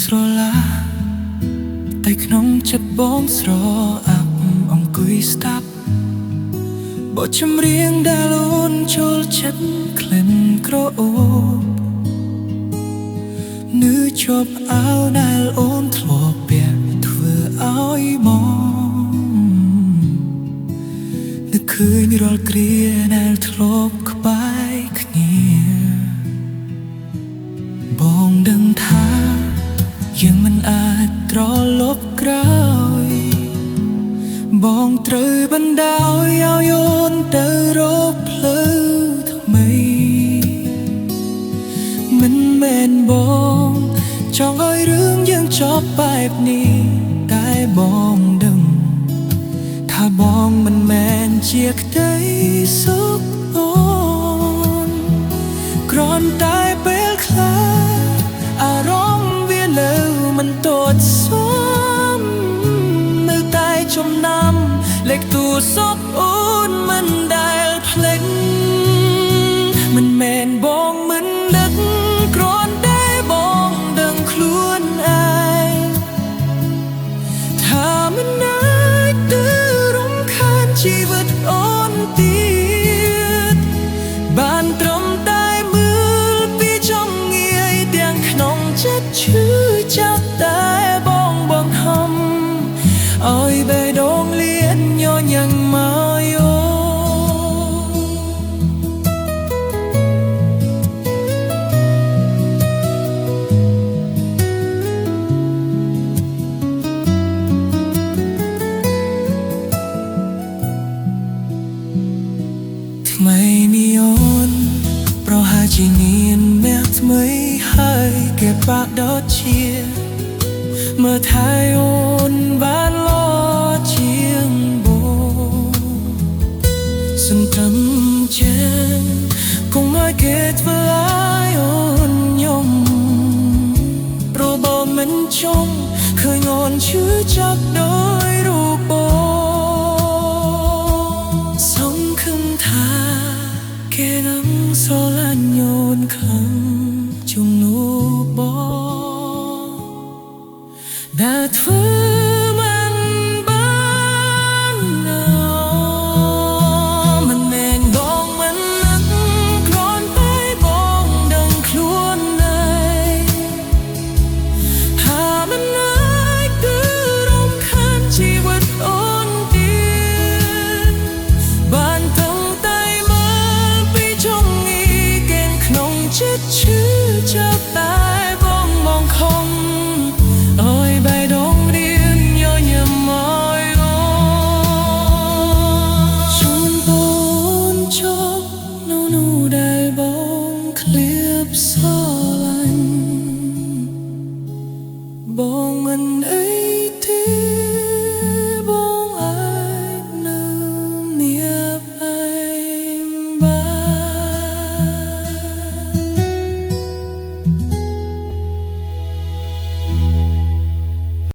ស្រឡាតែក្នុងចិត្តបងស្រអាប់អង្គុយស្ដាប់បទចម្រៀងដែលអូនចូលចិត្តក្លិនក្រអូបនឺជាប់អាវដែលអូនធ្លាប់ពាក់ធ្វើឲ្យមកនឹកឃើញរាល់គ្រាដែលធ្លាប់ក្បែរគ្នាបងដឹងថាយើងមិនអាចត្រឡប់ក្រោយបងត្រូវបណ្ដោយឲ្យអូនទៅរកផ្លូវថ្មីមិនមែនបងចង់ឲ្យរឿងយើងចប់បែបនេះតែបងដឹងថាបងមិនមែនជាក្តីសុខអូនគ្រាន់តែពេលខ្លះអារម្មណ៍វាលើមិនតតសមនៅតែចំណាំលេខទូរស័ព្ទអូនមិនដែលភ្លេចមិនមែនបងមិននឹកគ្រាន់តែបងដឹងខ្លួនឯងថាមិនអាចទៅរំខានជីវិតអូនទៀតបានត្រឹមតែមើលពីចំងាយទាំងក្នុងចិត្តឈឺចាប់តែបងបង្ខំឲ្យបេះដូងលៀនញញឹមមកយោថ្មីនេះអូនប្រហែលជាមានអ្នកថ្មីហើយគេបាក់ដូចជាមើលថែអូនបានល្អជាងបងសន្ទឹមចេះគង់ឲ្យគេធ្វើឲ្យអូនញោមព្រោះបងមិនចង់ឃើញអូនឈឺចាប់ដោយរូបបងសង្ឃឹមថាគេនឹងស្រឡាញ់អូនខឹងជំនួសបងដែលធ្វើមិនបានមិនមែនបងមិននឹកគ្រាន់តែបងដឹងខ្លួនឯងថាមិនអាចទៅរំខានជីវិតអូនទៀតបានត្រឹមតែមើលពីចងងាយកេងក្នុងចិត្តឈឺចាប់តែបងមកខំឲ្យបេះដូងរៀនញញឹមមកជូនបងចប់នៅដែលបងឃ្លាបស្រឡាញ់បងមិន